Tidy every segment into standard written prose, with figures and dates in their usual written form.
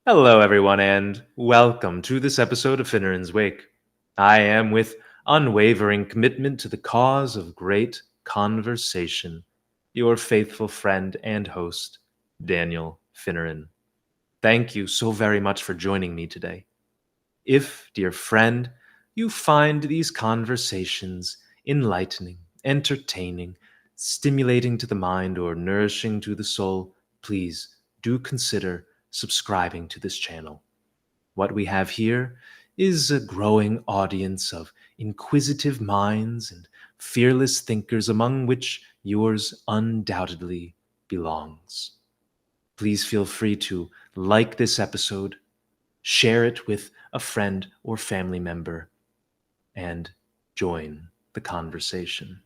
Hello, everyone, and welcome to this episode of Finneran's Wake. I am, with unwavering commitment to the cause of great conversation, your faithful friend and host, Daniel Finneran. Thank you so very much for joining me today. If, dear friend, you find these conversations enlightening, entertaining, stimulating to the mind, or nourishing to the soul, please do consider subscribing to this channel. What we have here is a growing audience of inquisitive minds and fearless thinkers, among which yours undoubtedly belongs. Please feel free to like this episode, share it with a friend or family member, and join the conversation.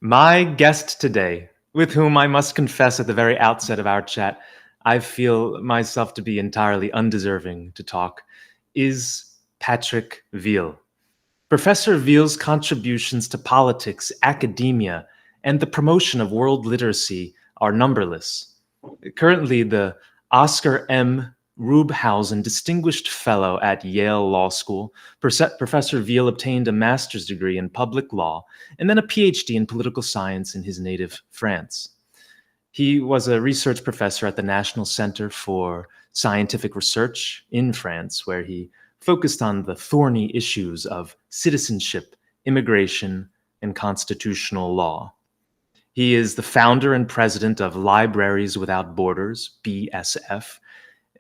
My guest today, with whom I must confess at the very outset of our chat, I feel myself to be entirely undeserving to talk, is Patrick Weil. Professor Weil's contributions to politics, academia, and the promotion of world literacy are numberless. Currently, the Oscar M. Rubhausen Distinguished Fellow at Yale Law School, Professor Weil obtained a master's degree in public law and then a PhD in political science in his native France. He was a research professor at the National Center for Scientific Research in France, where he focused on the thorny issues of citizenship, immigration, and constitutional law. He is the founder and president of Libraries Without Borders, BSF,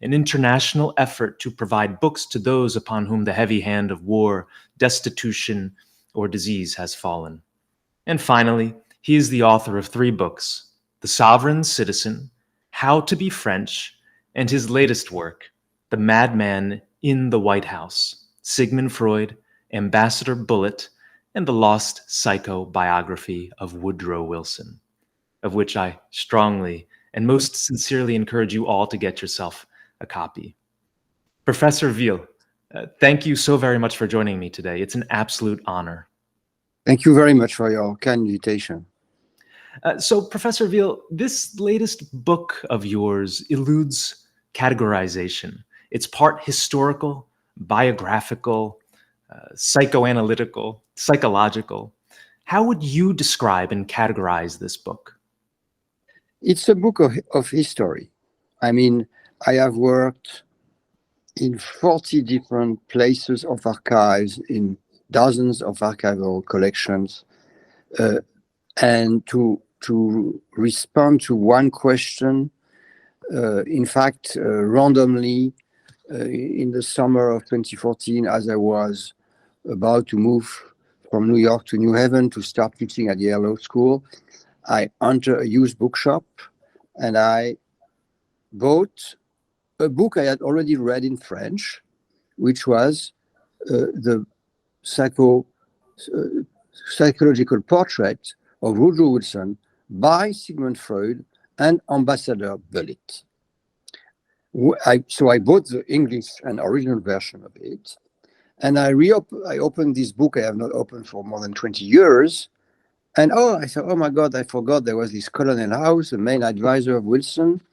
an international effort to provide books to those upon whom the heavy hand of war, destitution, or disease has fallen. And finally, he is the author of 3 books, The Sovereign Citizen, How to Be French, and his latest work, The Madman in the White House, Sigmund Freud, Ambassador Bullitt, and the lost psychobiography of Woodrow Wilson, of which I strongly and most sincerely encourage you all to get yourself a copy. Professor Weil, thank you so very much for joining me today. It's an absolute honor. Thank you very much for your kind invitation. So, Professor Weil, this latest book of yours eludes categorization. It's part historical, biographical, psychoanalytical, psychological. How would you describe and categorize this book? It's a book of history. I mean, I have worked in 40 different places of archives, in dozens of archival collections, and to respond to one question, in fact, randomly, in the summer of 2014, as I was about to move from New York to New Haven to start teaching at Yale Law School, I entered a used bookshop and I bought a book I had already read in French, which was the psychological portrait of Woodrow Wilson by Sigmund Freud and Ambassador Bullitt. So I bought the English and original version of it, and I opened this book I have not opened for more than 20 years, and I thought, oh my God, I forgot there was this Colonel House, the main advisor of Wilson,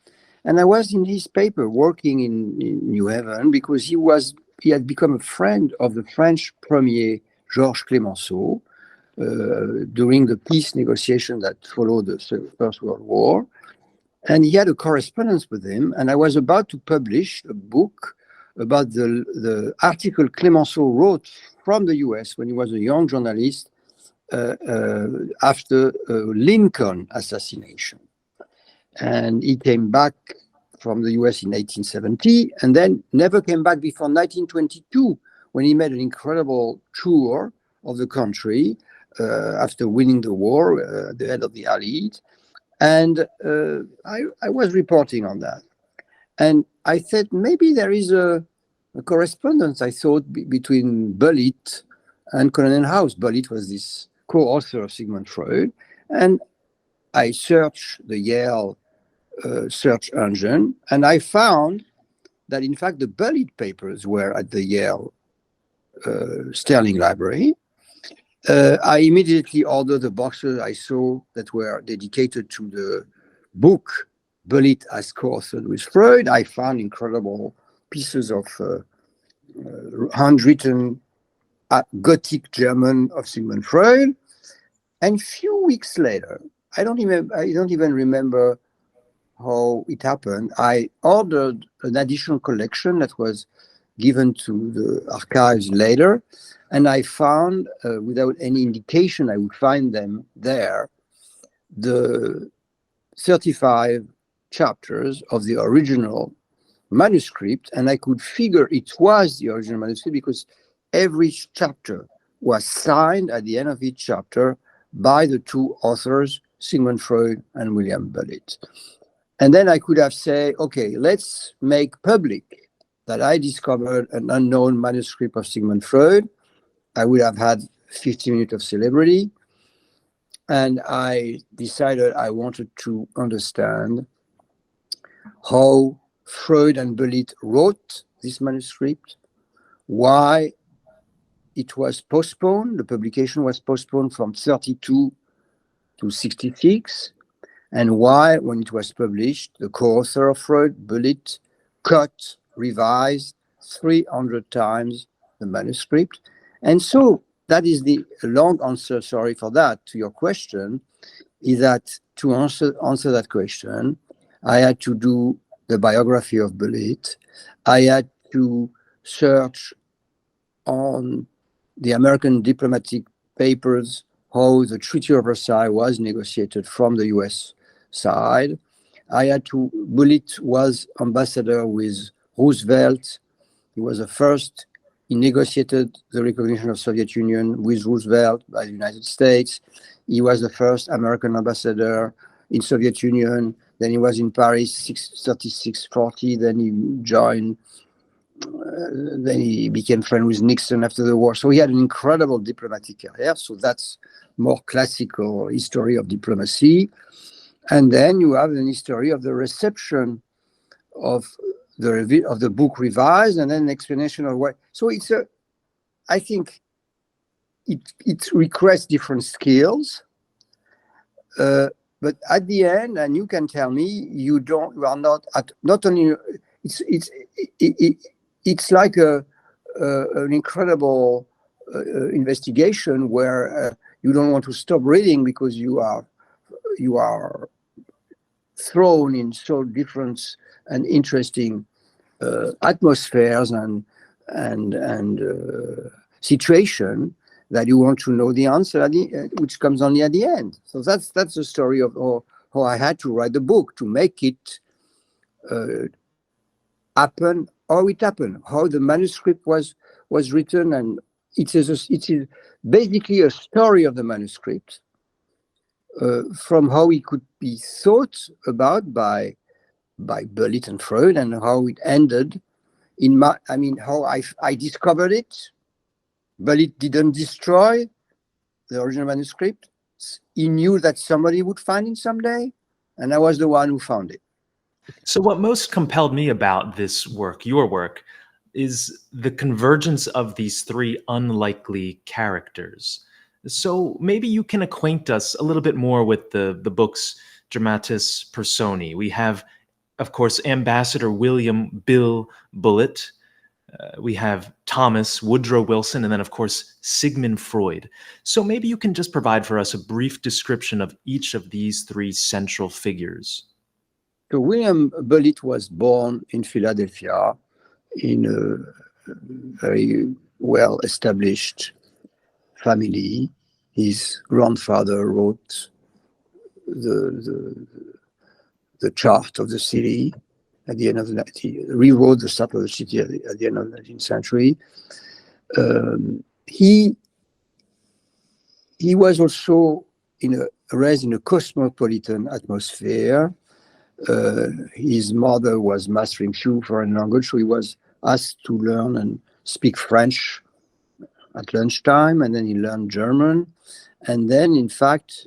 and I was in his paper working in New Haven because he had become a friend of the French Premier Georges Clemenceau during the peace negotiation that followed the First World War. And he had a correspondence with him, and I was about to publish a book about the article Clemenceau wrote from the US when he was a young journalist after Lincoln assassination. And he came back from the US in 1870 and then never came back before 1922 when he made an incredible tour of the country after winning the war at the head of the Allies. And I was reporting on that. And I said, maybe there is a correspondence, I thought, between Bullitt and Colonel House. Bullitt was this co-author of Sigmund Freud. And I searched the Yale search engine, and I found that, in fact, the Bullitt papers were at the Yale Sterling Library. I immediately ordered the boxes I saw that were dedicated to the book Bullitt has co-authored with Freud. I found incredible pieces of handwritten Gothic German of Sigmund Freud. And few weeks later, I don't even remember how it happened. I ordered an additional collection that was given to the archives later, and I found, without any indication I would find them there, the 35 chapters of the original manuscript, and I could figure it was the original manuscript because every chapter was signed at the end of each chapter by the two authors, Sigmund Freud and William Bullitt. And then I could have said, okay, let's make public that I discovered an unknown manuscript of Sigmund Freud. I would have had 50 minutes of celebrity. And I decided I wanted to understand how Freud and Bullitt wrote this manuscript, why it was postponed, the publication was postponed from 32 to 66, and why, when it was published, the co-author of Freud, Bullitt, cut, revised 300 times the manuscript. And so that is the long answer, sorry for that, to your question, is that to answer that question, I had to do the biography of Bullitt. I had to search on the American diplomatic papers how the Treaty of Versailles was negotiated from the US side. Bullitt was ambassador with Roosevelt. He was the first. He negotiated the recognition of Soviet Union with Roosevelt by the United States. He was the first American ambassador in Soviet Union. Then he was in Paris 36-40. Then he joined. Then he became friends with Nixon after the war. So he had an incredible diplomatic career. So that's more classical history of diplomacy. And then you have an history of the reception of the book revised, and then an explanation of why. So I think it requires different skills. But at the end, and you can tell me, it's like an incredible investigation where you don't want to stop reading because you are thrown in so different and interesting atmospheres and situation that you want to know the answer which comes only at the end. So that's the story of how I had to write the book to make it happen, how it happened, how the manuscript was written, and it is basically a story of the manuscript from how it could be thought about by Bullitt and Freud, and how it ended how I discovered it. Bullitt didn't destroy the original manuscript. He knew that somebody would find it someday, and I was the one who found it. So what most compelled me about this work, your work, is the convergence of these three unlikely characters. So maybe you can acquaint us a little bit more with the book's dramatis personae. We have, of course, Ambassador William Bill Bullitt. We have Thomas Woodrow Wilson, and then, of course, Sigmund Freud. So maybe you can just provide for us a brief description of each of these three central figures. So William Bullitt was born in Philadelphia in a very well-established family. His grandfather wrote the chart of the city at the end of he rewrote the chart of the city at the end of the 19th century. He was also raised in a cosmopolitan atmosphere. His mother was mastering few foreign language, so he was asked to learn and speak French at lunchtime, and then he learned German. And then, in fact,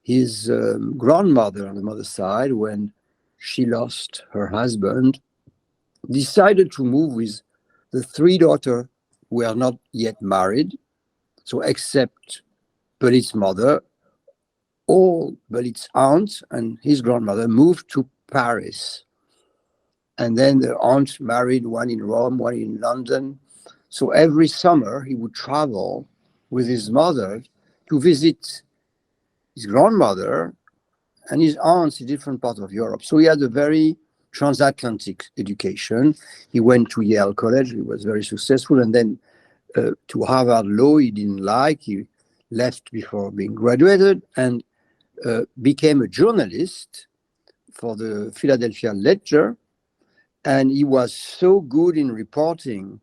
his grandmother on the mother's side, when she lost her husband, decided to move with the three daughters were not yet married. So except Bullitt's mother, all Bullitt's aunts and his grandmother moved to Paris. And then the aunt married one in Rome, one in London. So every summer he would travel with his mother to visit his grandmother and his aunts in different parts of Europe. So he had a very transatlantic education. He went to Yale College, he was very successful, and then to Harvard Law he didn't like. He left before being graduated and became a journalist for the Philadelphia Ledger. And he was so good in reporting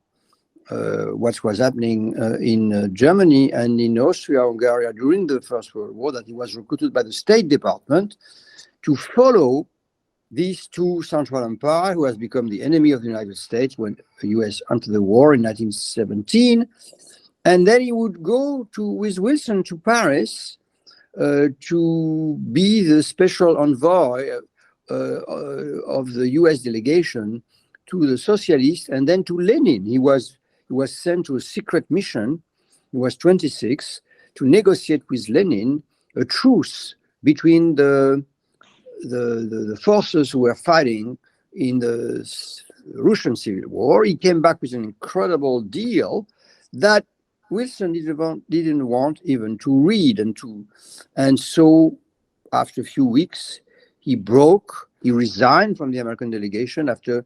what was happening in Germany and in Austria-Hungary during the First World War that he was recruited by the State Department to follow these two Central Empires, who has become the enemy of the United States when the US entered the war in 1917. And then he would go with Wilson to Paris to be the special envoy of the US delegation to the socialists and then to Lenin. He was sent to a secret mission. He was 26 to negotiate with Lenin a truce between the forces who were fighting in the Russian Civil War. He came back with an incredible deal that Wilson didn't want even to read, and so after a few weeks he resigned from the American delegation after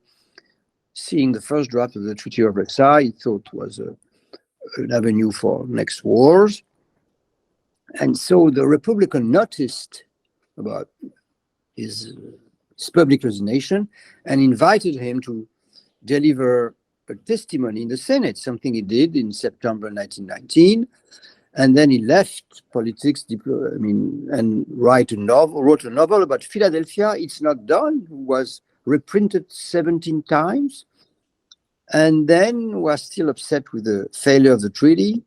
seeing the first draft of the Treaty of Versailles. He thought it was an avenue for next wars. And so the Republican noticed about his public resignation and invited him to deliver a testimony in the Senate, something he did in September 1919. And then he left politics, and wrote a novel about Philadelphia. It's Not Done, was reprinted 17 times, and then was still upset with the failure of the treaty,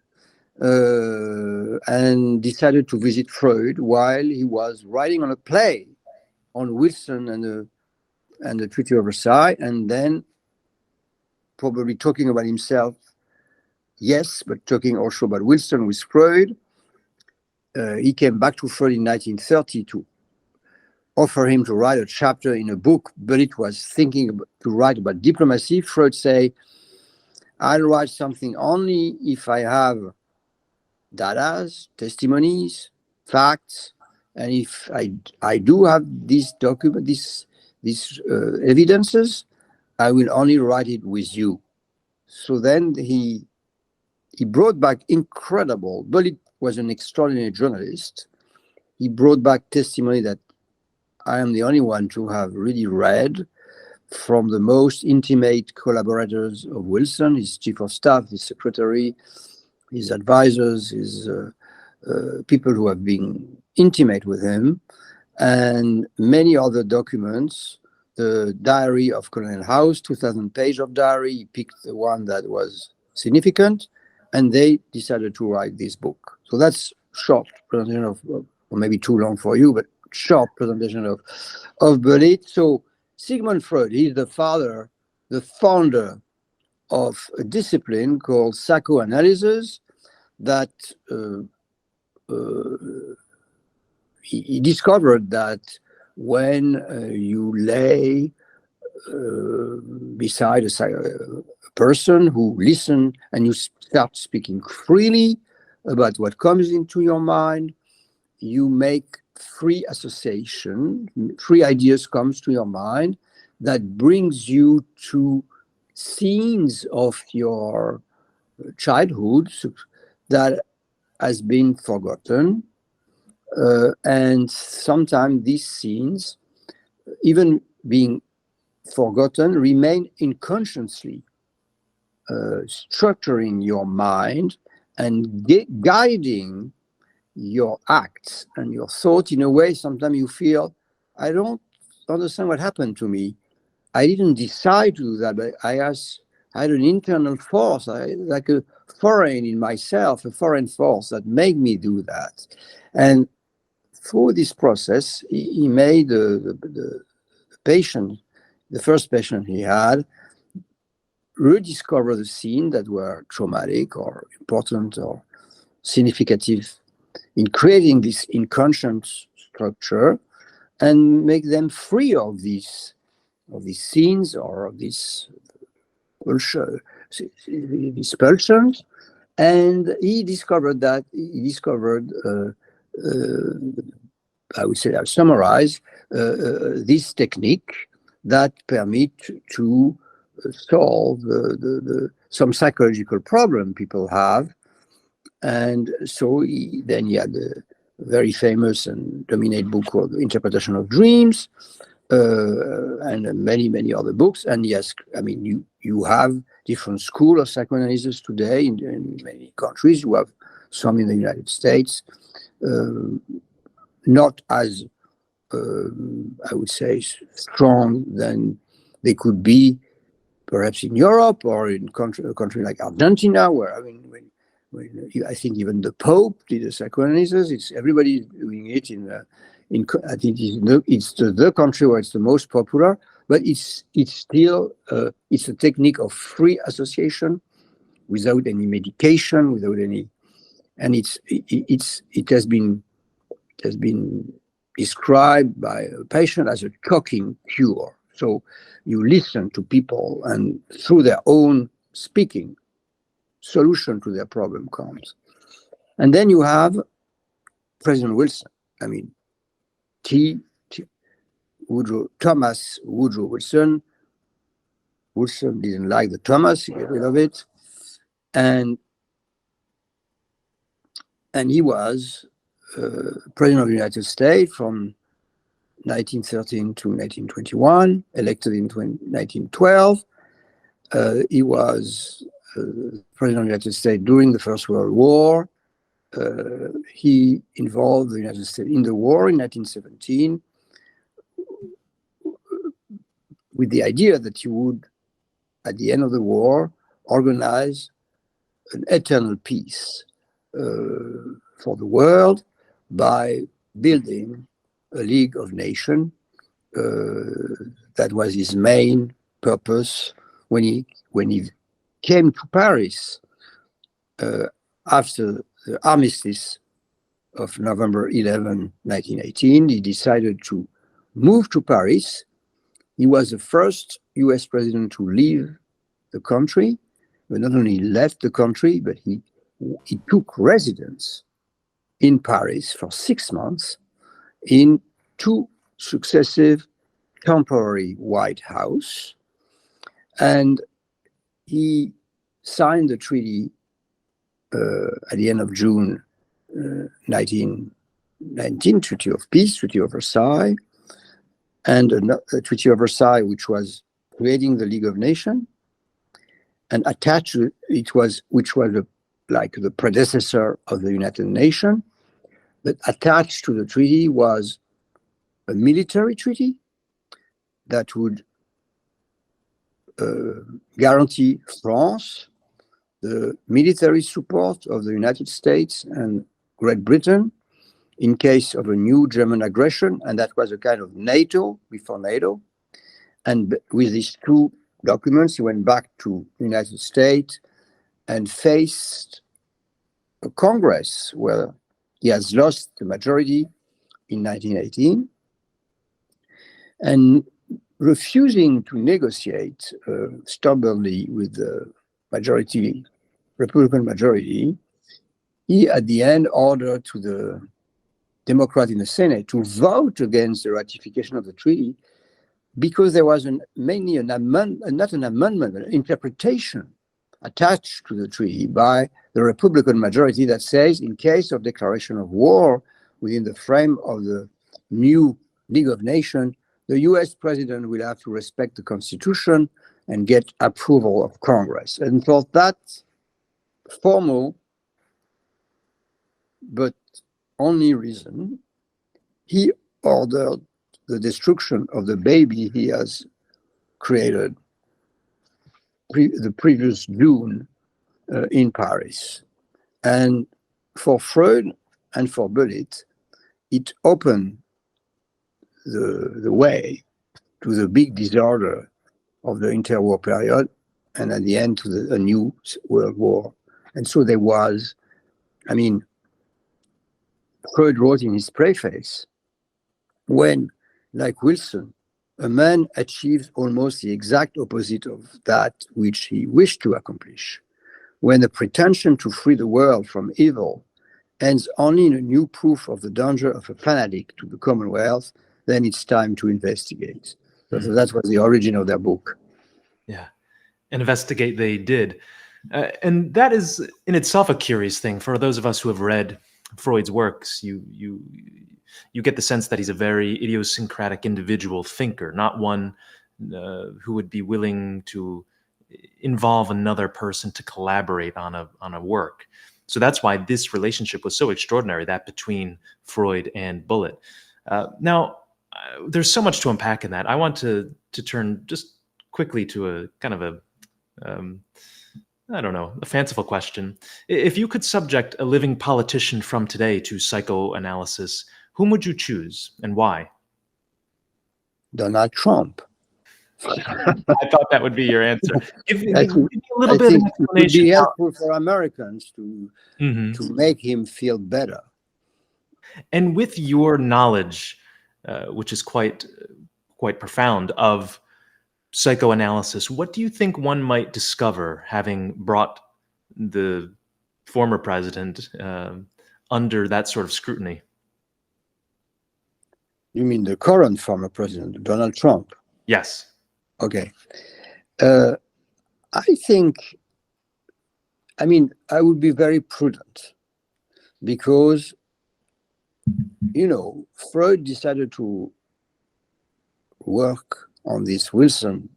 and decided to visit Freud while he was writing on a play on Wilson and the Treaty of Versailles, and then probably talking about himself, yes, but talking also about Wilson with Freud. He came back to Freud in 1930 to offer him to write a chapter in a book Bullitt was thinking to write about diplomacy. Freud say, I'll write something only if I have data, testimonies, facts, and if I do have these documents, these evidences, I will only write it with you. So then he brought back incredible. Bullitt was an extraordinary journalist. He brought back testimony that I am the only one to have really read from the most intimate collaborators of Wilson, his chief of staff, his secretary, his advisors, his people who have been intimate with him, and many other documents. The diary of Colonel House, 2,000 pages of diary. He picked the one that was significant, and they decided to write this book. So that's short presentation of, or maybe too long for you, but short presentation of Bullitt. So Sigmund Freud, he's the founder of a discipline called Psychoanalysis that he discovered that when you lay beside a person who listens and you start speaking freely about what comes into your mind, you make free association, free ideas comes to your mind that brings you to scenes of your childhood that has been forgotten. And sometimes these scenes, even being forgotten, remain unconsciously structuring your mind and guiding your acts and your thought in a way. Sometimes you feel, I don't understand what happened to me. I didn't decide to do that, but I had an internal force, like a foreign in myself, a foreign force that made me do that. And through this process, he made the patient, the first patient he had, rediscover the scenes that were traumatic or important or significative in creating this inconscient structure and make them free of these scenes or of these pulsions. And he discovered I would say, I'll summarize this technique that permit to solve some psychological problem people have. And so then he had a very famous and dominant book called Interpretation of Dreams, and many other books. And yes, I mean, you have different schools of psychoanalysis today in many countries. You have some in the United States, not as, I would say, strong than they could be perhaps in Europe or in a country like Argentina, where, I mean, when I think even the Pope did a psychoanalysis. It's everybody doing it I think it's the country where it's the most popular, but it's still it's a technique of free association without any medication, without any, and it has been described by a patient as a talking cure. So you listen to people, and through their own speaking, solution to their problem comes. And then you have President Wilson. I mean, Thomas Woodrow Wilson. Wilson didn't like the Thomas, he got rid of it. And he was President of the United States from 1913 to 1921, elected in 1912. He was President of the United States during the First World War. He involved the United States in the war in 1917 with the idea that he would, at the end of the war, organize an eternal peace for the world by building a League of Nations. That was his main purpose when he came to Paris after the armistice of November 11, 1918. He decided to move to Paris. He was the first US president to leave the country, but not only left the country, but he took residence in Paris for 6 months in 2 successive temporary White House. And he signed the treaty at the end of June 1919, Treaty of Peace, Treaty of Versailles, and a Treaty of Versailles, which was creating the League of Nations, and attached to it which was like the predecessor of the United Nations, but attached to the treaty was a military treaty that would guarantee France the military support of the United States and Great Britain in case of a new German aggression, and that was a kind of NATO before NATO. And with these 2 documents, he went back to the United States and faced a Congress where he has lost the majority in 1918, and refusing to negotiate stubbornly with the Republican majority, he at the end ordered to the Democrat in the Senate to vote against the ratification of the treaty because there was mainly not an amendment, an interpretation attached to the treaty by the Republican majority that says, in case of declaration of war within the frame of the new League of Nations, the US president will have to respect the Constitution and get approval of Congress. And for that formal but only reason, he ordered the destruction of the baby he has created the previous June in Paris. And for Freud and for Bullitt, it opened the way to the big disorder of the interwar period, and at the end to a new world war. And so there was, I mean, Freud wrote in his preface, when, like Wilson, a man achieves almost the exact opposite of that which he wished to accomplish, when the pretension to free the world from evil ends only in a new proof of the danger of a fanatic to the Commonwealth, then it's time to investigate. So that was the origin of their book. Yeah, investigate they did. And that is in itself a curious thing. For those of us who have read Freud's works, you get the sense that he's a very idiosyncratic individual thinker, not one who would be willing to involve another person to collaborate on a work. So that's why this relationship was so extraordinary, that between Freud and Bullitt. Now, there's so much to unpack in that. I want to turn just quickly to a kind of a fanciful question. If you could subject a living politician from today to psychoanalysis, whom would you choose and why? Donald Trump. I thought that would be your answer. Give me a little I bit think of it would explanation. be helpful for Americans to make him feel better. And with your knowledge, which is quite profound, of psychoanalysis, what do you think one might discover having brought the former president under that sort of scrutiny? You mean the current former president, Donald Trump? Yes. Okay. I think, I would be very prudent because, Freud decided to work on this Wilson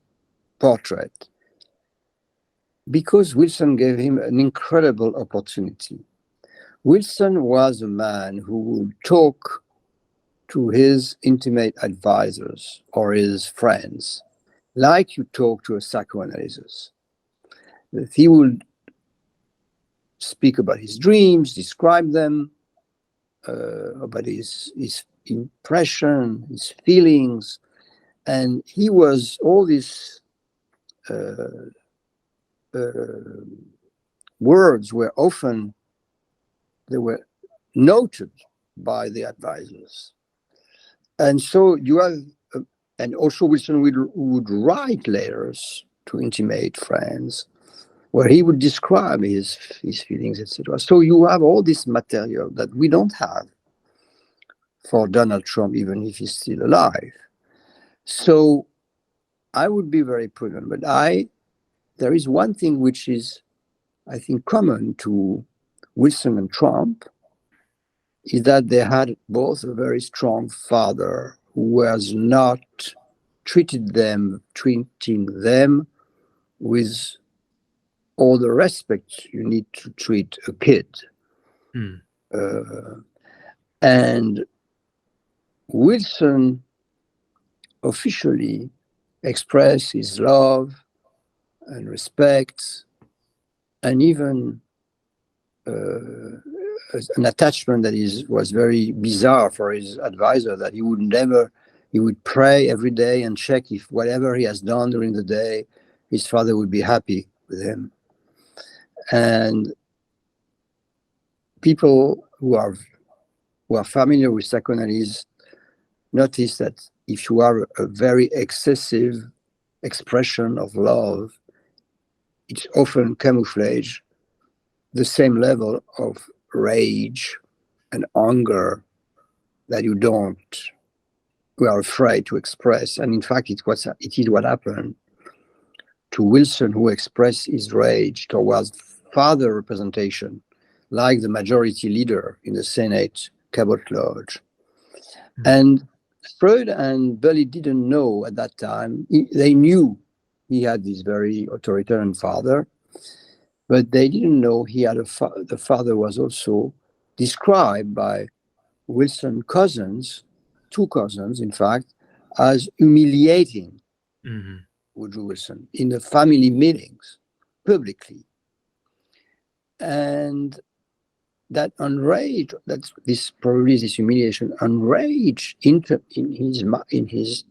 portrait because Wilson gave him an incredible opportunity. Wilson was a man who would talk to his intimate advisors or his friends like you talk to a psychoanalyst. That he would speak about his dreams, describe them, about his impression, his feelings, and he was all these words were often they were noted by the advisors, and so you have. And also Wilson would write letters to intimate friends where he would describe his feelings, etc. So you have all this material that we don't have for Donald Trump, even if he's still alive. So I would be very prudent, but there is one thing which is, I think, common to Wilson and Trump, is that they had both a very strong father who was not treating them with all the respect you need to treat a kid. And Wilson officially expressed his love and respect and even an attachment that was very bizarre for his advisor, that he would pray every day and check if whatever he has done during the day, his father would be happy with him. And people who are familiar with psychoanalysis notice that if you are a very excessive expression of love, it's often camouflage the same level of rage and anger that you are afraid to express. And in fact, it is what happened to Wilson, who expressed his rage towards father representation, like the majority leader in the Senate Cabot Lodge. And Freud and Bullitt didn't know at that time. They knew he had this very authoritarian father, but they didn't know he had the father was also described by Wilson cousins, two cousins, in fact, as humiliating Woodrow Wilson in the family meetings publicly. And that enraged, this humiliation enraged in his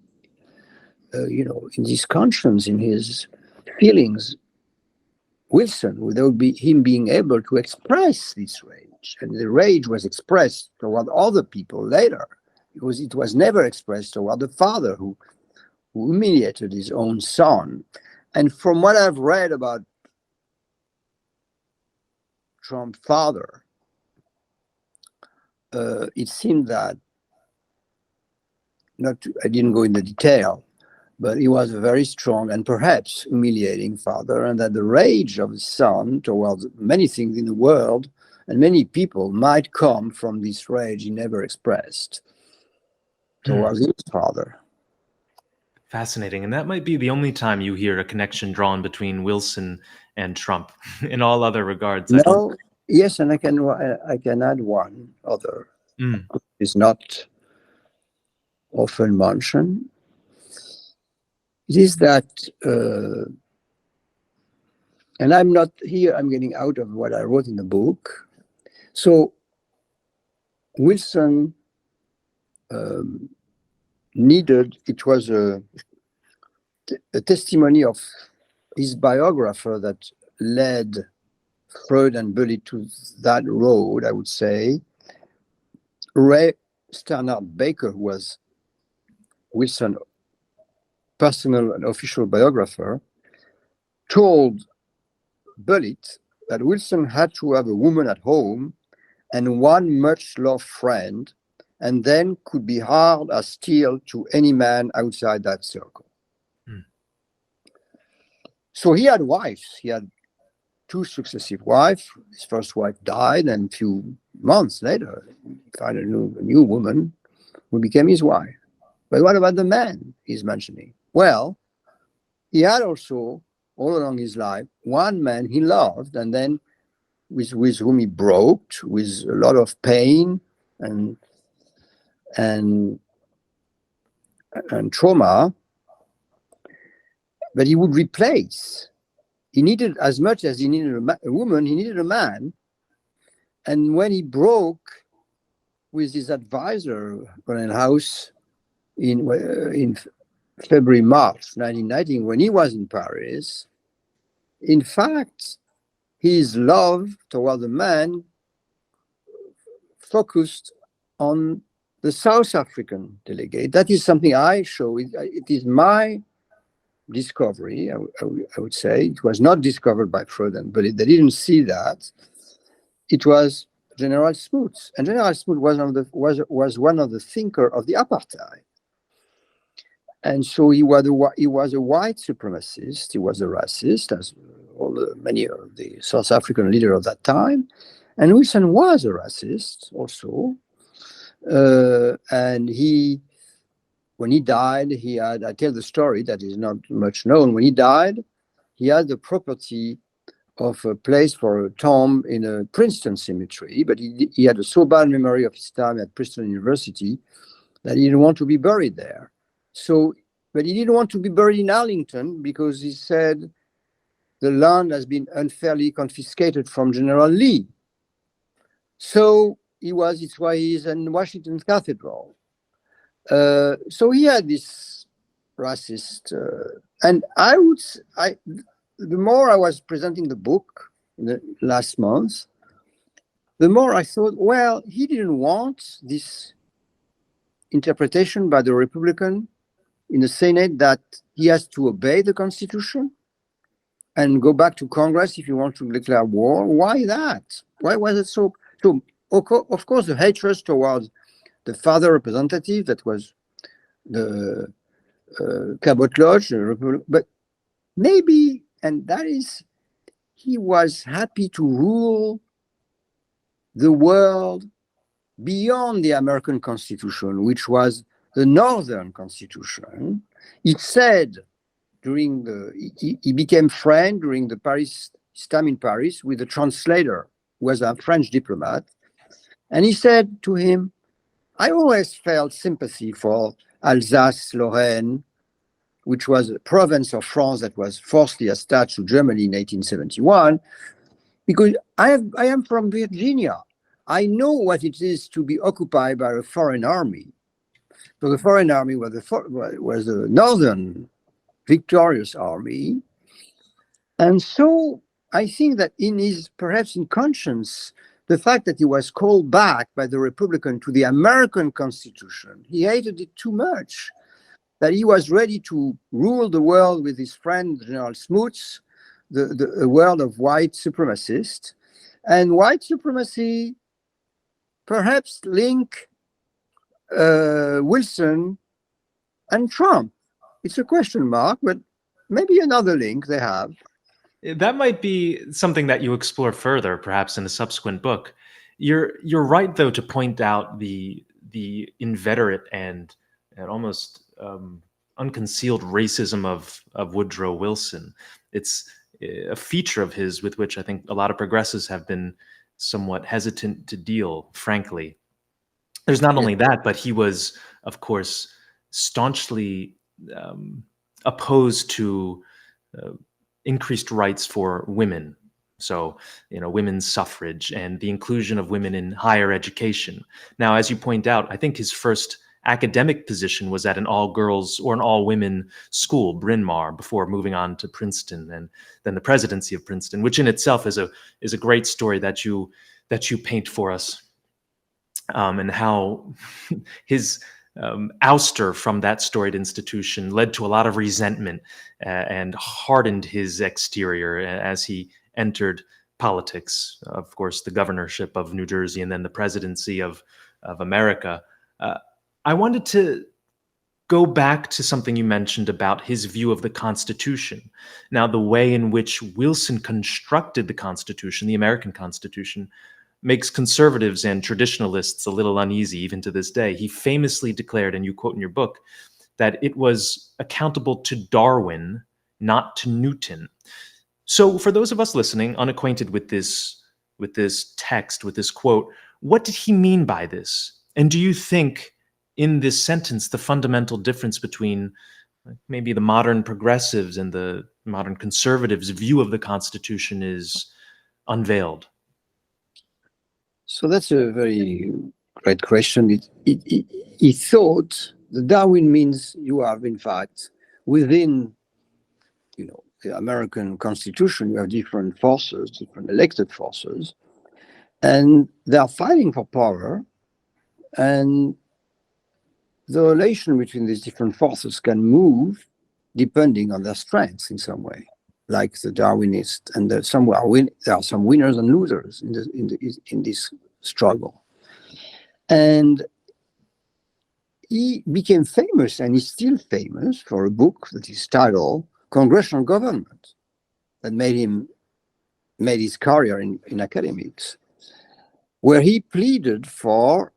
conscience, in his feelings, Wilson without him being able to express this rage. And the rage was expressed toward other people later, because it was never expressed toward the father who humiliated his own son. And from what I've read about Trump's father, it seemed that, I didn't go into detail, but he was a very strong and perhaps humiliating father, and that the rage of his son towards many things in the world and many people might come from this rage he never expressed towards his father. Fascinating. And that might be the only time you hear a connection drawn between Wilson and Trump. In all other regards, No, yes, and I can add one other. It's not often mentioned. It is that, and I'm not here, I'm getting out of what I wrote in the book. So Wilson it was a testimony of his biographer that led Freud and Bullitt to that road, I would say. Ray Sternard Baker, who was Wilson's personal and official biographer, told Bullitt that Wilson had to have a woman at home and one much loved friend, and then could be hard as steel to any man outside that circle. So he had wives. He had 2 successive wives. His first wife died, and a few months later, he found a new woman who became his wife. But what about the man he's mentioning? Well, he had also, all along his life, one man he loved, and then with whom he broke, with a lot of pain and trauma, but he would replace. He needed, as much as he needed a woman, he needed a man. And when he broke with his advisor, Colonel House, in February, March 1919, when he was in Paris, in fact, his love toward the man focused on the South African delegate. That is something I show. It is my discovery, I would say. It was not discovered by Freud and Bullitt. They didn't see that. It was General Smoot. And General Smoot was one of the thinkers of the apartheid. And so he was a white supremacist. He was a racist, as many of the South African leaders of that time. And Wilson was a racist also. And when he died, I tell the story that is not much known. When he died, he had the property of a place for a tomb in a Princeton cemetery, but he had a so bad memory of his time at Princeton University that he didn't want to be buried there. But he didn't want to be buried in Arlington because he said the land has been unfairly confiscated from General Lee. So it's why he's in Washington Cathedral. So he had this racist, and the more I was presenting the book in the last month, the more I thought, well, he didn't want this interpretation by the Republican in the Senate that he has to obey the Constitution and go back to Congress if you want to declare war. Why that? Why was it so? So, of course, the hatred towards the father representative, that was the Cabot Lodge, but maybe, and that is, he was happy to rule the world beyond the American Constitution, which was the Northern Constitution. It said he became friend during his time in Paris with a translator who was a French diplomat. And he said to him, I always felt sympathy for Alsace-Lorraine, which was a province of France that was forcibly attached to Germany in 1871, because I am from Virginia. I know what it is to be occupied by a foreign army. So the foreign army was the northern victorious army. And so I think that in his, perhaps in conscience, the fact that he was called back by the Republican to the American Constitution, he hated it too much, that he was ready to rule the world with his friend General Smuts, the world of white supremacists. And white supremacy perhaps link Wilson and Trump. It's a question mark, but maybe another link they have. That might be something that you explore further, perhaps in a subsequent book. You're right, though, to point out the inveterate and almost unconcealed racism of Woodrow Wilson. It's a feature of his with which I think a lot of progressives have been somewhat hesitant to deal, frankly. There's not only that, but he was, of course, staunchly opposed to increased rights for women. So, women's suffrage and the inclusion of women in higher education. Now, as you point out, I think his first academic position was at an all-girls or an all-women school, Bryn Mawr, before moving on to Princeton and then the presidency of Princeton, which in itself is a great story that you paint for us, and how his ouster from that storied institution led to a lot of resentment and hardened his exterior as he entered politics. Of course, the governorship of New Jersey and then the presidency of America. I wanted to go back to something you mentioned about his view of the Constitution. Now, the way in which Wilson constructed the Constitution, the American Constitution, makes conservatives and traditionalists a little uneasy even to this day. He famously declared, and you quote in your book, that it was accountable to Darwin, not to Newton. So for those of us listening, unacquainted with this text, with this quote, what did he mean by this? And do you think in this sentence, the fundamental difference between maybe the modern progressives and the modern conservatives' view of the Constitution is unveiled? So that's a very great question. He thought that Darwin means you have, in fact, within, the American Constitution, you have different forces, different elected forces, and they are fighting for power, and the relation between these different forces can move depending on their strengths in some way, like the Darwinists, and there are some winners and losers in this struggle. And he became famous, and he's still famous, for a book that is titled Congressional Government, that made his career in academics, where he pleaded for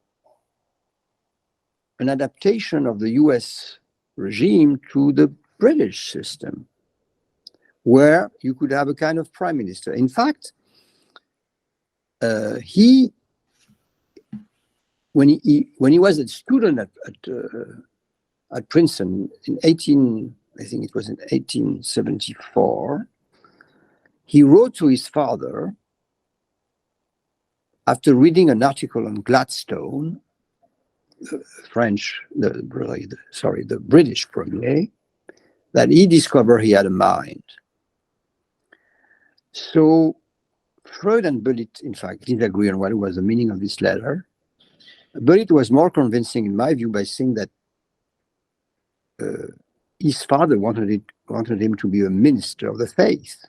an adaptation of the US regime to the British system, where you could have a kind of prime minister. In fact, when he was a student at Princeton in 1874, he wrote to his father after reading an article on Gladstone, the British premier, that he discovered he had a mind. So Freud and Bullitt, in fact, disagree on what was the meaning of this letter. Bullitt was more convincing, in my view, by saying that his father wanted him to be a minister of the faith.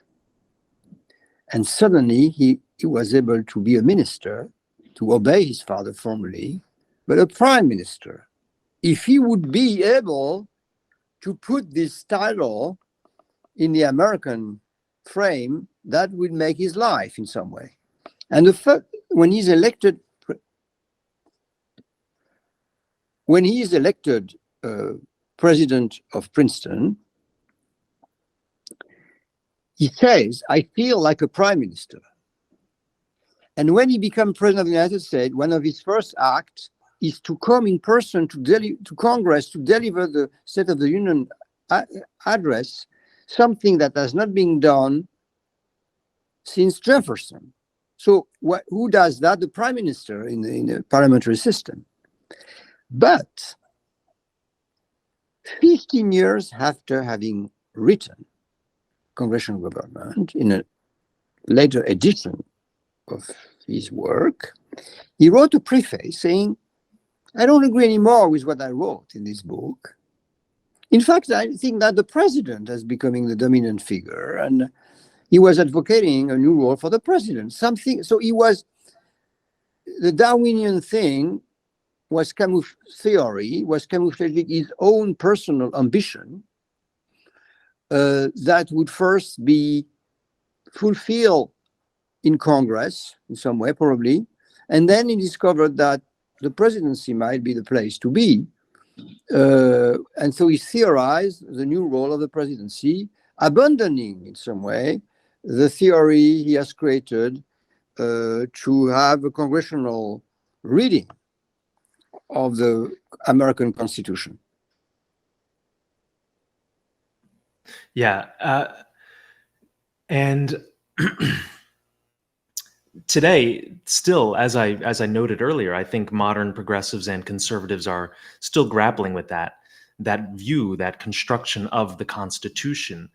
And suddenly he was able to be a minister, to obey his father formally, but a prime minister. If he would be able to put this title in the American frame, that would make his life in some way. And when he is elected president of Princeton, he says, "I feel like a prime minister." And when he becomes president of the United States, one of his first acts is to come in person to Congress to deliver the State of the Union address, something that has not been done since Jefferson. So who does that? The prime minister in the parliamentary system. But 15 years after having written Congressional Government in a later edition of his work, he wrote a preface saying, I don't agree anymore with what I wrote in this book. In fact, I think that the president is becoming the dominant figure, and he was advocating a new role for the president. So the Darwinian thing was camouflaging his own personal ambition that would first be fulfilled in Congress in some way, probably, and then he discovered that the presidency might be the place to be. And so he theorized the new role of the presidency, abandoning in some way the theory he has created to have a congressional reading of the American Constitution. Yeah. And today, still, as I noted earlier, I think modern progressives and conservatives are still grappling with that view, that construction of the Constitution.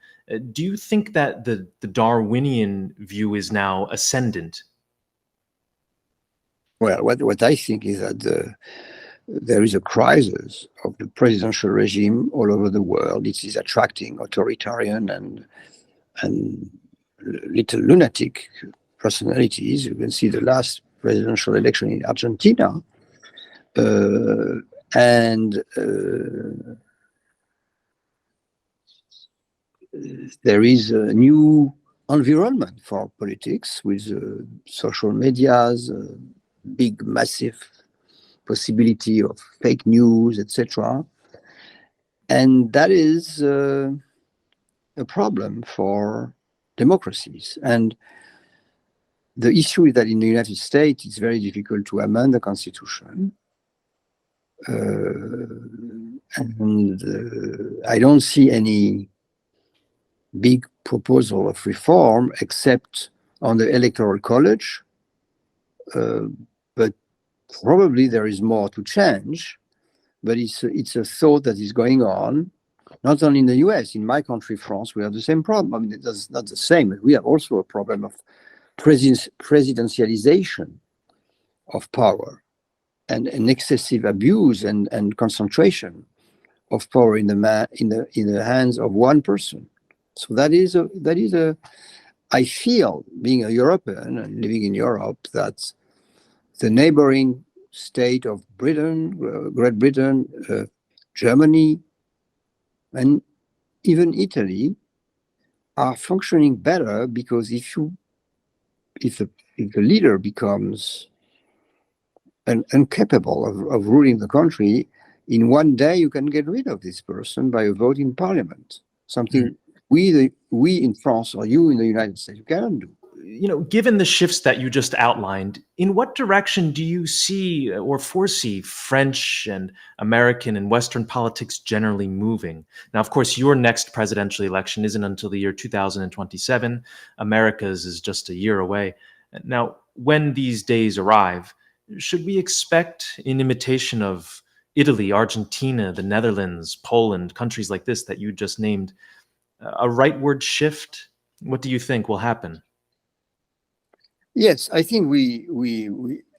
Do you think that the Darwinian view is now ascendant? Well, what I think is that there is a crisis of the presidential regime all over the world. It is attracting authoritarian and little lunatic personalities. You can see the last presidential election in Argentina. There is a new environment for politics with social medias, big, massive possibility of fake news, etc. And that is a problem for democracies. And the issue is that in the United States, it's very difficult to amend the Constitution. I don't see any big proposal of reform except on the Electoral College. But probably there is more to change. But it's a thought that is going on, not only in the US. In my country, France, we have the same problem. I mean, it's not the same, but we have also a problem of presidentialization of power and an excessive abuse and concentration of power in the hands of one person. So that is I feel, being a European and living in Europe, that the neighboring state of Britain, Great Britain, Germany, and even Italy are functioning better because if the leader becomes incapable of ruling the country, in one day you can get rid of this person by a vote in parliament. Something we in France or you in the United States cannot do. You know, given the shifts that you just outlined, in what direction do you see or foresee French and American and Western politics generally moving? Now, of course, your next presidential election isn't until the year 2027. America's is just a year away. Now, when these days arrive, should we expect, in imitation of Italy, Argentina, the Netherlands, Poland, countries like this that you just named, a rightward shift? What do you think will happen? Yes, I think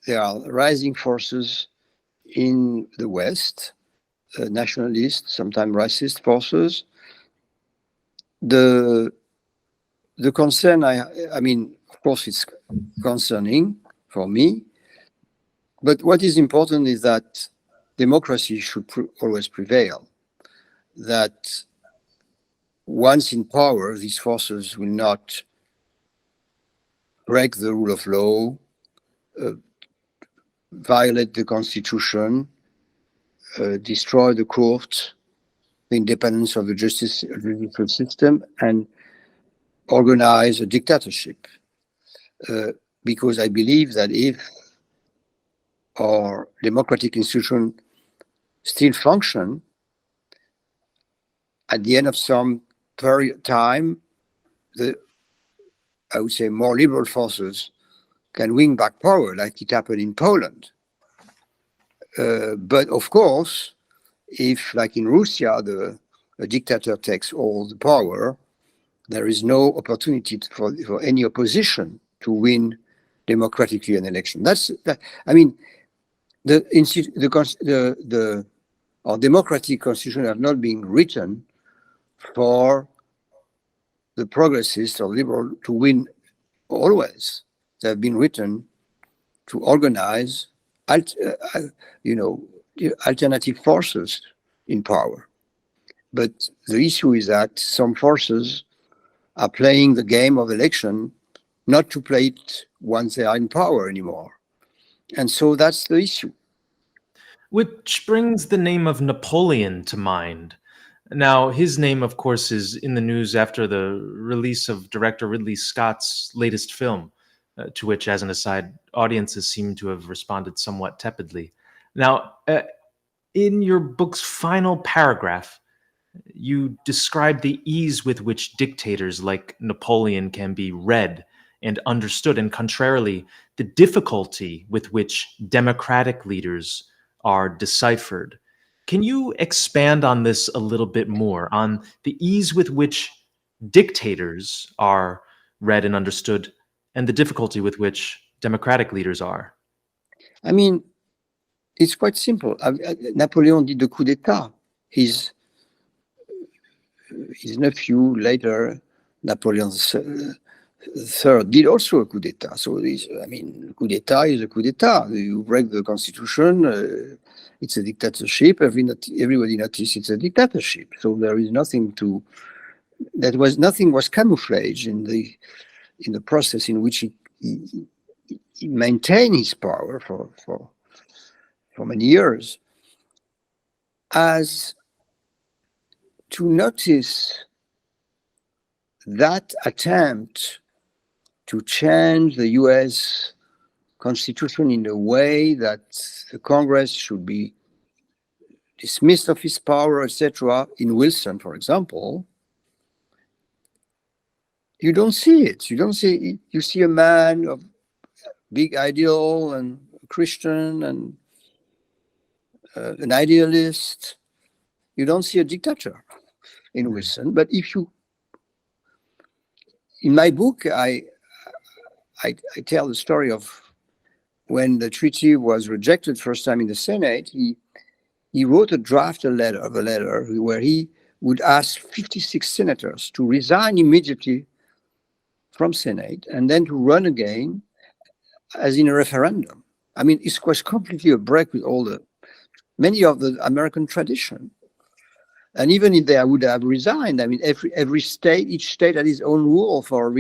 there are rising forces in the West, nationalist, sometimes racist forces. The concern, I mean, of course, it's concerning for me. But what is important is that democracy should always prevail. That once in power, these forces will not break the rule of law, violate the constitution, destroy the court, the independence of the judicial system, and organize a dictatorship. Because I believe that if our democratic institutions still function, at the end of some period of time, I would say more liberal forces can win back power, like it happened in Poland. But of course, if, like in Russia, a dictator takes all the power, there is no opportunity for any opposition to win democratically an election. I mean, our democratic constitution have not been written for the progressists or liberal to win always. They have been written to organize, alternative forces in power. But the issue is that some forces are playing the game of election not to play it once they are in power anymore. And so that's the issue. Which brings the name of Napoleon to mind. Now, his name, of course, is in the news after the release of director Ridley Scott's latest film, to which, as an aside, audiences seem to have responded somewhat tepidly. Now, in your book's final paragraph, you describe the ease with which dictators like Napoleon can be read and understood, and contrarily, the difficulty with which democratic leaders are deciphered. Can you expand on this a little bit more, on the ease with which dictators are read and understood, and the difficulty with which democratic leaders are? I mean, it's quite simple. Napoleon did the coup d'etat. His nephew later, Napoleon III, did also a coup d'etat. So, coup d'etat is a coup d'etat. You break the constitution, it's a dictatorship. Everybody noticed it's a dictatorship. So there is nothing nothing was camouflage in the process in which he maintained his power for many years. As to notice that attempt to change the US Constitution in a way that the Congress should be dismissed of his power, etc., in Wilson, for example, you don't see it. You see a man of big ideal and a Christian and an idealist. You don't see a dictator in Wilson. But in my book, I tell the story of when the treaty was rejected first time in the Senate. He wrote a letter where he would ask 56 senators to resign immediately from Senate and then to run again as in a referendum. I mean, it was completely a break with many of the American tradition. And even if they would have resigned, I mean, each state had its own rule for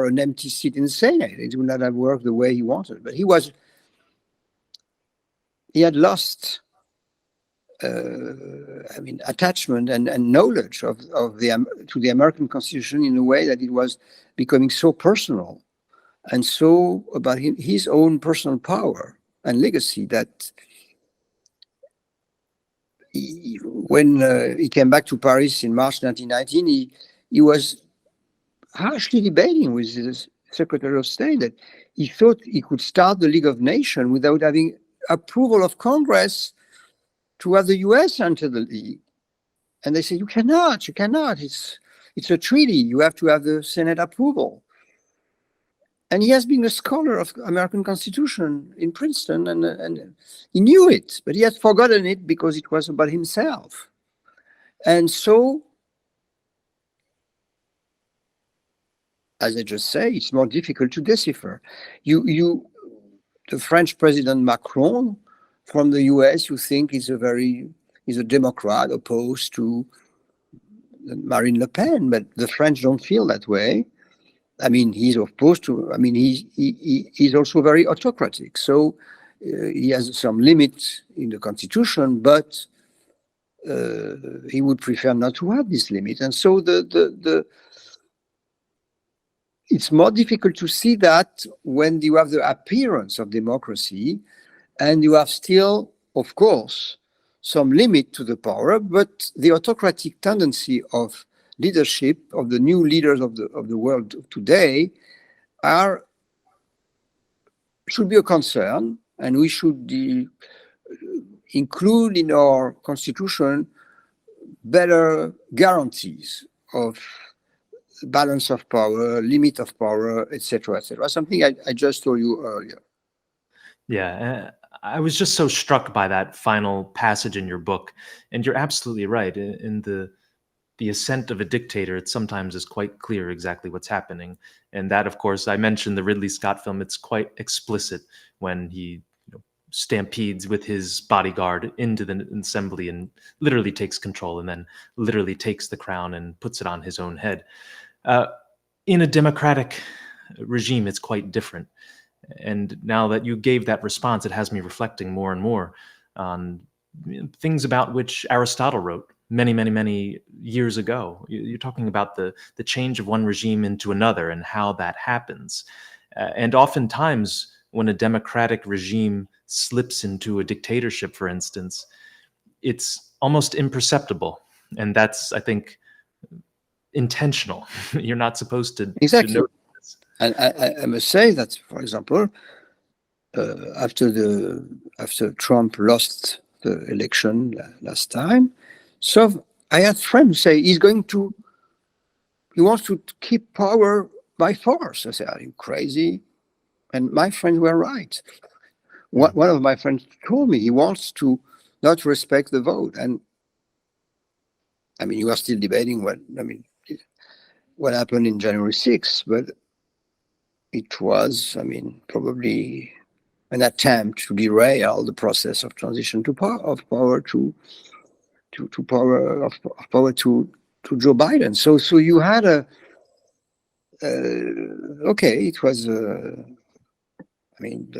an empty seat in the Senate. It would not have worked the way he wanted. But he had lost, attachment and knowledge to the American Constitution in a way that it was becoming so personal and so about his own personal power and legacy that when he came back to Paris in March 1919, he was harshly debating with his Secretary of State that he thought he could start the League of Nations without having approval of Congress to have the US enter the League. And they said, you cannot. It's a treaty. You have to have the Senate approval. And he has been a scholar of American Constitution in Princeton, and he knew it, but he had forgotten it because it was about himself. And so, as I just say, it's more difficult to decipher. The French President Macron from the US, you think he's a Democrat opposed to Marine Le Pen, but the French don't feel that way. I mean, he's opposed to, he's also very autocratic. So he has some limits in the constitution, but he would prefer not to have this limit. And so it's more difficult to see that when you have the appearance of democracy and you have still, of course, some limit to the power, but the autocratic tendency of leadership of the new leaders of the world today should be a concern, and we should include in our constitution better guarantees of balance of power, limit of power, etc., etc. Something I just told you earlier. Yeah, I was just so struck by that final passage in your book, and you're absolutely right. In the ascent of a dictator, it sometimes is quite clear exactly what's happening, and that, of course, I mentioned the Ridley Scott film. It's quite explicit when he stampedes with his bodyguard into the assembly and literally takes control, and then literally takes the crown and puts it on his own head. Uh, in a democratic regime, it's quite different. And now that you gave that response, it has me reflecting more and more on things about which Aristotle wrote many, many, many years ago. You're talking about the change of one regime into another and how that happens. And oftentimes, when a democratic regime slips into a dictatorship, for instance, it's almost imperceptible. And that's, I think, intentional. You're not supposed to Exactly. know this. And I must say that, for example, after Trump lost the election last time, so I had friends say he wants to keep power by force. I said, "Are you crazy?" And my friends were right. One of my friends told me he wants to not respect the vote, and I mean, you are still debating what happened in January 6th, but it was, I mean, probably an attempt to derail the process of transition to power to Joe Biden. So you had okay, it was I mean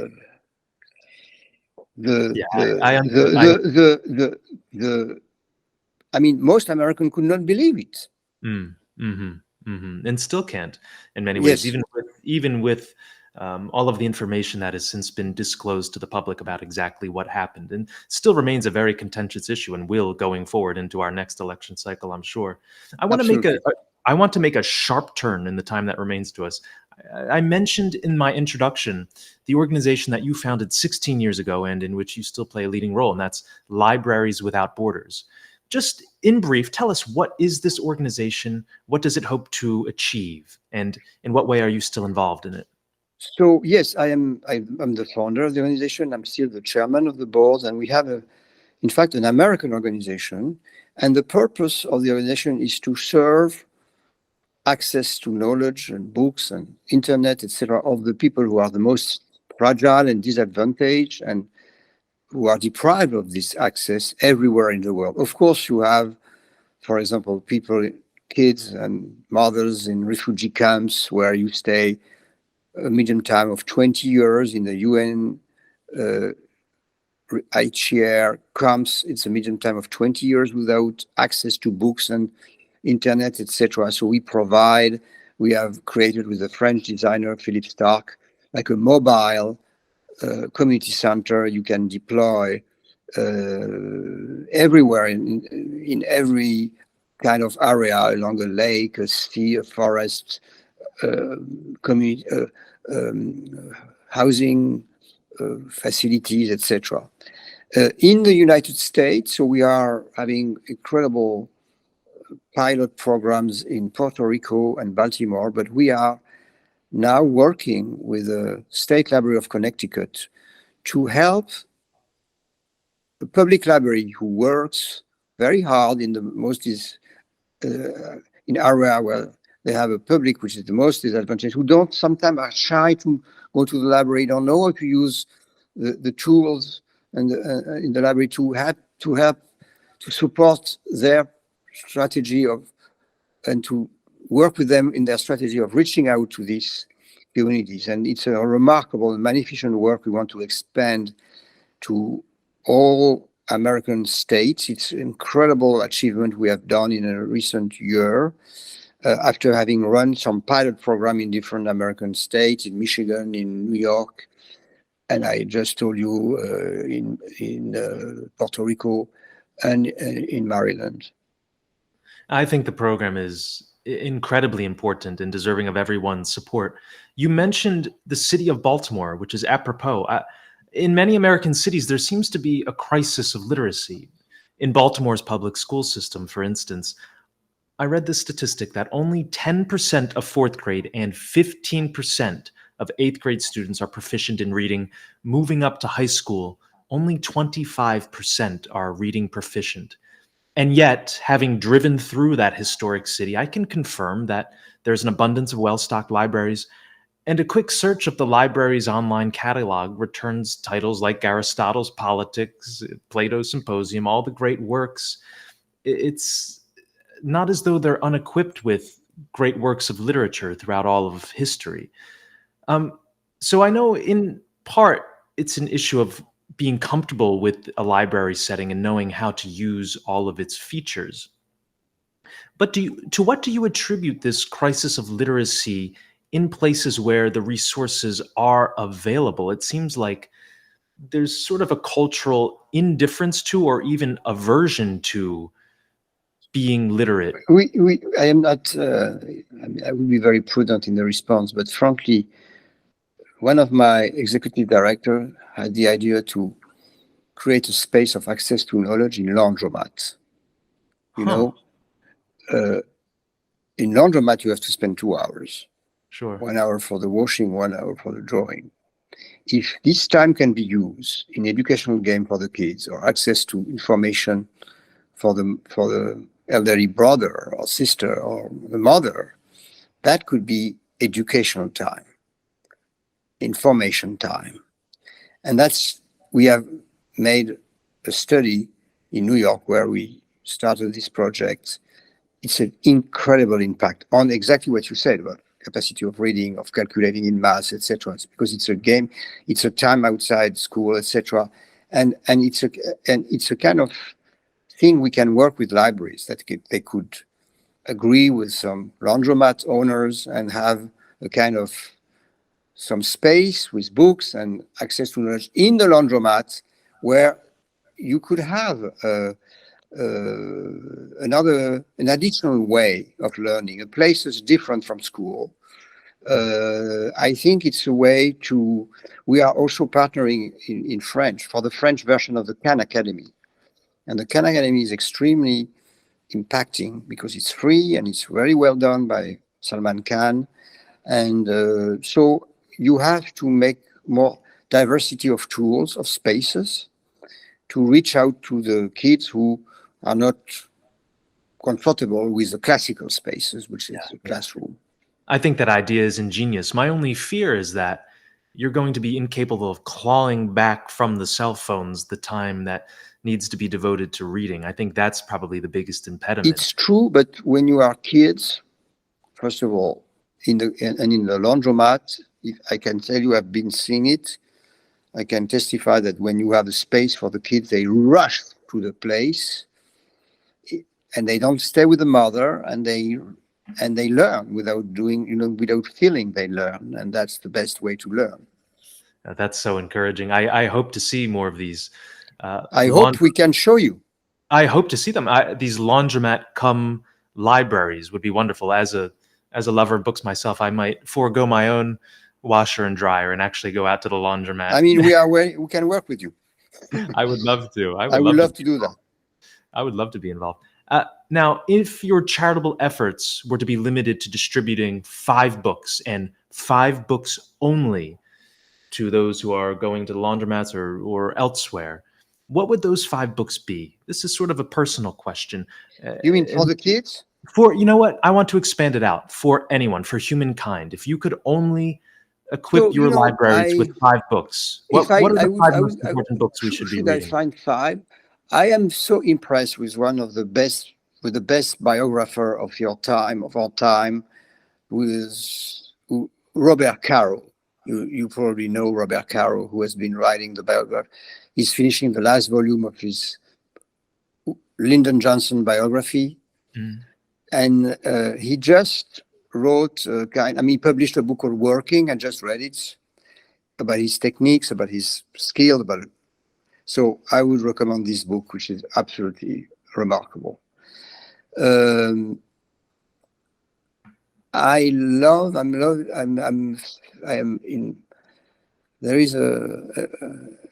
I mean, most Americans could not believe it. And still can't in many ways, Yes. even with all of the information that has since been disclosed to the public about exactly what happened, and still remains a very contentious issue and will going forward into our next election cycle, I'm sure. I want to make a sharp turn in the time that remains to us. I mentioned in my introduction the organization that you founded 16 years ago and in which you still play a leading role, and that's Libraries Without Borders. Just in brief, tell us, what is this organization? What does it hope to achieve? And in what way are you still involved in it? So yes, I'm the founder of the organization. I'm still the chairman of the board, and we have in fact, an American organization. And the purpose of the organization is to serve access to knowledge and books and internet, etc., of the people who are the most fragile and disadvantaged and who are deprived of this access everywhere in the world. Of course, you have, for example, kids and mothers in refugee camps where you stay a median time of 20 years in the UN HCR camps. It's a median time of 20 years without access to books and internet, etc. So we have created with a French designer, Philippe Starck, like a mobile community center you can deploy everywhere in every kind of area, along a lake, a sea, a forest, community, housing facilities, etc. In the United States, so we are having incredible pilot programs in Puerto Rico and Baltimore, but we are now working with the State Library of Connecticut to help the public library who works very hard in the most in area where they have a public which is the most disadvantaged, who don't sometimes are shy to go to the library, don't know how to use the tools and in the library to help to support their strategy and to work with them in their strategy of reaching out to these communities. And it's a remarkable and magnificent work we want to expand to all American states. It's an incredible achievement we have done in a recent year. After having run some pilot program in different American states, in Michigan, in New York, and I just told you in Puerto Rico and in Maryland. I think the program is incredibly important and deserving of everyone's support. You mentioned the city of Baltimore, which is apropos. In many American cities, there seems to be a crisis of literacy. In Baltimore's public school system, for instance, I read this statistic that only 10% of fourth grade and 15% of eighth grade students are proficient in reading. Moving up to high school, only 25% are reading proficient. And yet, having driven through that historic city, I can confirm that there's an abundance of well-stocked libraries, and a quick search of the library's online catalog returns titles like Aristotle's Politics, Plato's Symposium, all the great works. It's not as though they're unequipped with great works of literature throughout all of history. So I know in part it's an issue of being comfortable with a library setting and knowing how to use all of its features. But to what do you attribute this crisis of literacy in places where the resources are available? It seems like there's sort of a cultural indifference to, or even aversion to, being literate. I am not, I will be very prudent in the response, but frankly, one of my executive directors had the idea to create a space of access to knowledge in laundromats. You know, in laundromat, you have to spend 2 hours. Sure. 1 hour for the washing, 1 hour for the drawing. If this time can be used in educational game for the kids, or access to information for the elderly brother or sister or the mother, that could be educational time, information time. And we have made a study in New York where we started this project. It's an incredible impact on exactly what you said about capacity of reading, of calculating in math, etc. It's because it's a game, it's a time outside school, etc. And it's a kind of thing we can work with libraries that they could agree with some laundromat owners and have a kind of some space with books and access to knowledge in the laundromat, where you could have an additional way of learning, a place that's different from school. I think it's a way to. We are also partnering in French for the French version of the Khan Academy, and the Khan Academy is extremely impacting because it's free and it's very well done by Salman Khan, and so you have to make more diversity of tools, of spaces, to reach out to the kids who are not comfortable with the classical spaces, which is the classroom. I think that idea is ingenious. My only fear is that you're going to be incapable of clawing back from the cell phones the time that needs to be devoted to reading. I think that's probably the biggest impediment. It's true, but when you are kids, first of all, in the laundromat, if I can tell you, I've been seeing it. I can testify that when you have a space for the kids, they rush to the place, and they don't stay with the mother, and they learn without doing, without feeling they learn, and that's the best way to learn. That's so encouraging. I hope to see more of these. I hope we can show you. I hope to see them. These laundromat cum libraries would be wonderful. As a lover of books myself, I might forego my own washer and dryer and actually go out to the laundromat. I mean, we can work with you. I would love to. I would love to do that. I would love to be involved. Now, if your charitable efforts were to be limited to distributing 5 books and 5 books only to those who are going to the laundromats or elsewhere, what would those 5 books be? This is sort of a personal question. You mean for the kids? You know what? I want to expand it out for anyone, for humankind. If you could only equip your libraries with 5 books, what are the 5 most important books we should be reading? Should I find 5? I am so impressed with one of the best, with the best biographer of our time, with Robert Caro. You probably know Robert Caro, who has been writing the biography. He's finishing the last volume of his Lyndon Johnson biography. Mm. And he just wrote he published a book called Working. I just read it, about his techniques, about his skill, so I would recommend this book, which is absolutely remarkable. I am in. There is a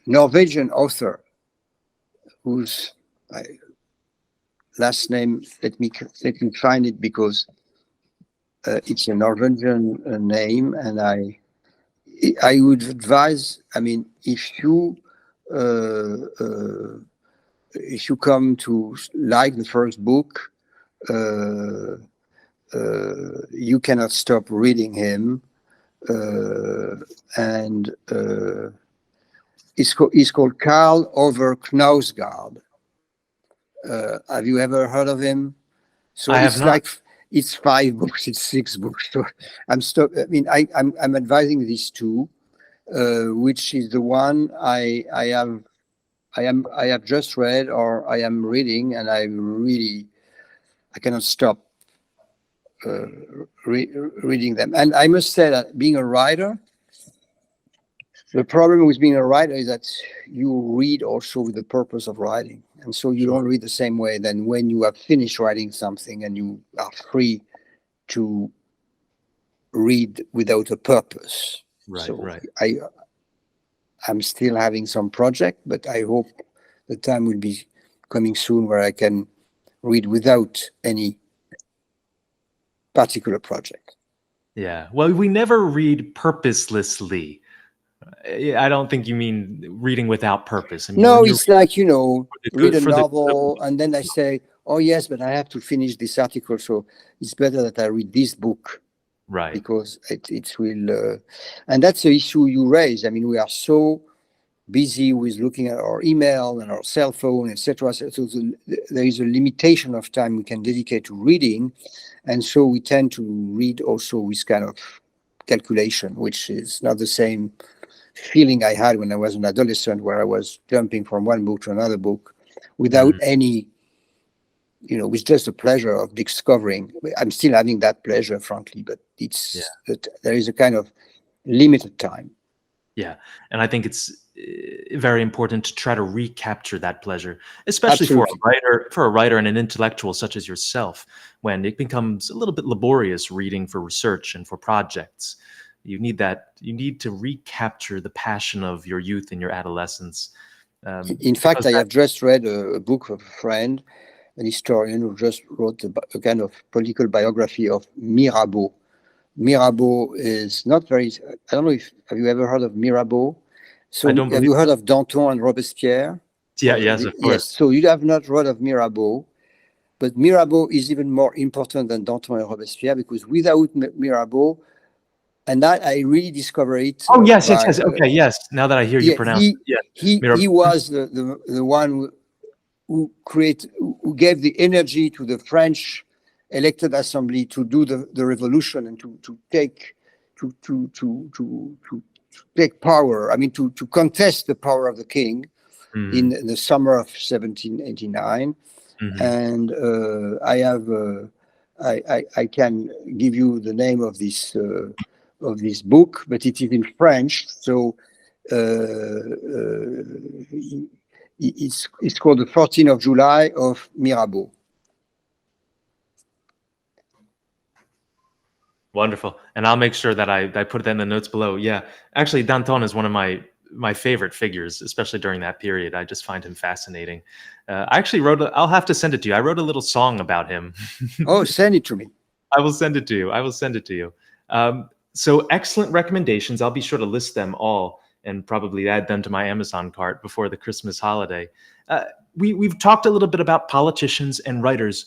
Norwegian author whose last name. Let me find it because it's a Norwegian name, and I would advise. I mean, if you come to like the first book, you cannot stop reading him, and he's called Karl Ove Knausgaard. Have you ever heard of him? So I have it's not. like it's 5 books, it's 6 books. So I'm stuck. I mean, I'm advising these two, which is the one I have just read or I am reading, and I cannot stop reading them. And I must say that being a writer, the problem with being a writer is that you read also with the purpose of writing. And so you don't read the same way than when you have finished writing something and you are free to read without a purpose. Right. I'm still having some project, but I hope the time will be coming soon where I can read without any particular project. Yeah. Well, we never read purposelessly. I don't think you mean reading without purpose. I mean, No, when it's like, read a for the novel and then I say, oh yes, but I have to finish this article, so it's better that I read this book. right. Because it will, and that's the issue you raise. I mean, we are so busy with looking at our email and our cell phone, etc. So there is a limitation of time we can dedicate to reading, and so we tend to read also with kind of calculation, which is not the same feeling I had when I was an adolescent, where I was jumping from one book to another book without any, with just the pleasure of discovering. I'm still having that pleasure, frankly, but there is a kind of limited time. Yeah, and I think it's very important to try to recapture that pleasure, especially for a writer and an intellectual such as yourself, when it becomes a little bit laborious reading for research and for projects. You need to recapture the passion of your youth and your adolescence. In fact, I have just read a book of a friend, an historian, who just wrote a kind of political biography of Mirabeau. Mirabeau is not very, I don't know have you ever heard of Mirabeau? So have you heard of Danton and Robespierre? Yes, of course. Yes, so you have not heard of Mirabeau, but Mirabeau is even more important than Danton and Robespierre, because without Mirabeau, and that I really discovered it. Oh, yes. Okay, yes. Now that I hear you pronounce it. He was the one who gave the energy to the French elected assembly to do the revolution and to take power. I mean, to contest the power of the king in the summer of 1789. And I can give you the name of this book, but it is in French. So it's called The 14th of July of Mirabeau. Wonderful. And I'll make sure that I put that in the notes below. Yeah. Actually, Danton is one of my favorite figures, especially during that period. I just find him fascinating. I actually I'll have to send it to you. I wrote a little song about him. Oh, send it to me. I will send it to you. So excellent recommendations. I'll be sure to list them all and probably add them to my Amazon cart before the Christmas holiday. We've talked a little bit about politicians and writers.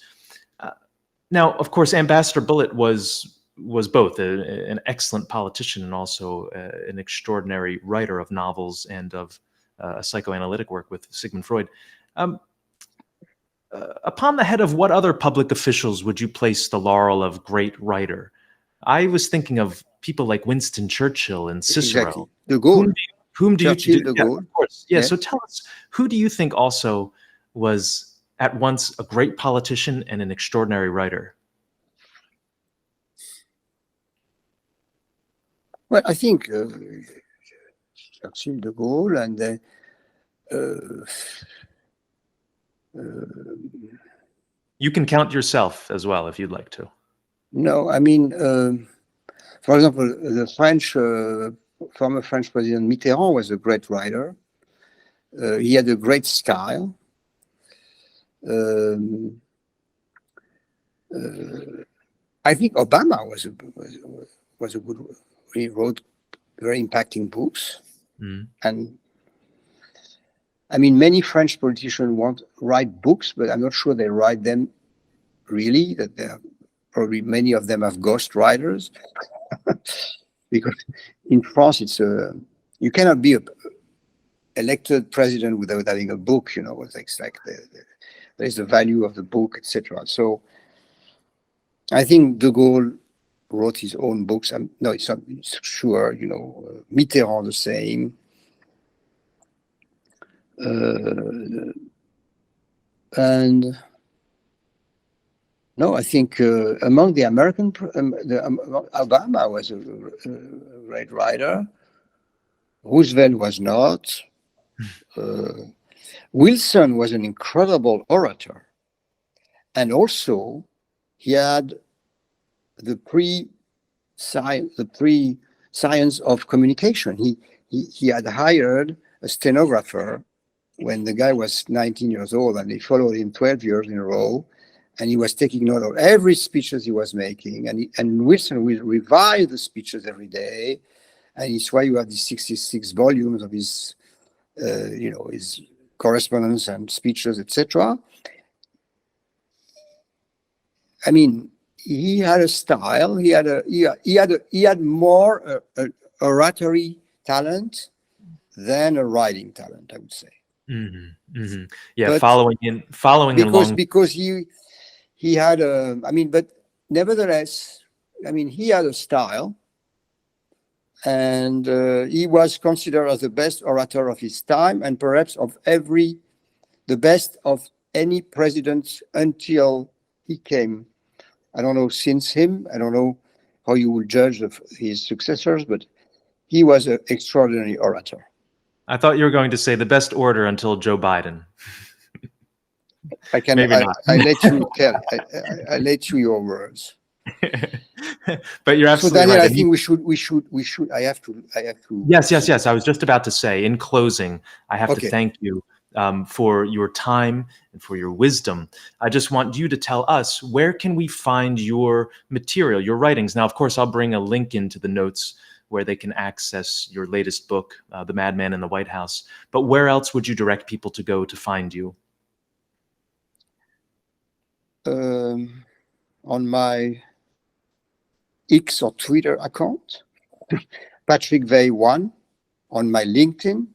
Now, of course, Ambassador Bullitt was both an excellent politician and also an extraordinary writer of novels and of psychoanalytic work with Sigmund Freud. Upon the head of what other public officials would you place the laurel of great writer? I was thinking of people like Winston Churchill and Cicero. Exactly. De Gaulle. Whom do Churchill, you? De Gaulle. Of course. Yeah. So tell us, who do you think also was at once a great politician and an extraordinary writer? Well, I think Churchill, De Gaulle, and you can count yourself as well if you'd like to. No, I mean, for example, the former French President Mitterrand was a great writer. He had a great style. I think Obama was a good. He wrote very impacting books, and I mean, many French politicians write books, but I'm not sure they write them really. That they're probably many of them have ghost writers, because in France you cannot be elected president without having a book. You know, it's like there's the value of the book, etc. So I think De Gaulle wrote his own books. No, it's not sure. You know, Mitterrand the same. And no, I think among the American, Obama was a great writer. Roosevelt was not. Wilson was an incredible orator, and also he had the pre-science of communication. He had hired a stenographer when the guy was 19 years old, and he followed him 12 years in a row, and he was taking note of every speeches he was making, and Wilson will revise the speeches every day, and it's why you have these 66 volumes of his, his correspondence and speeches, etc. I mean, he had a style. He had more oratory talent than a writing talent, I would say. Yeah, but following along because he had but nevertheless, I mean, he had a style, and he was considered as the best orator of his time, and perhaps the best of any president until he came. I don't know since him. I don't know how you will judge his successors, but he was an extraordinary orator. I thought you were going to say the best orator until Joe Biden. Maybe not. I let you tell. I let you your words. But you're absolutely so Daniel, right. I think we should. I have to. Yes. I was just about to say, in closing, I have to thank you for your time and for your wisdom. I just want you to tell us, where can we find your material, your writings? Now, of course, I'll bring a link into the notes where they can access your latest book, The Madman in the White House. But where else would you direct people to go to find you? On my X or Twitter account, Patrick Weil 1, on my LinkedIn.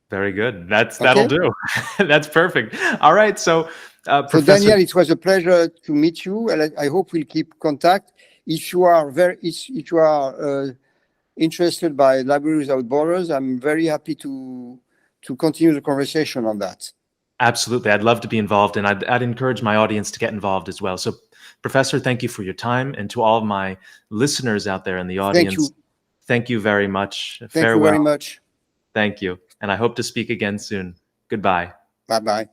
Very good. That'll do. That's perfect. All right. So, so Daniel, it was a pleasure to meet you, and I hope we'll keep contact. If you are interested by Libraries Without Borders, I'm very happy to continue the conversation on that. Absolutely. I'd love to be involved, and I'd encourage my audience to get involved as well. So, Professor, thank you for your time, and to all of my listeners out there in the audience, thank you very much. Thank you very much. Thank you. And I hope to speak again soon. Goodbye. Bye-bye.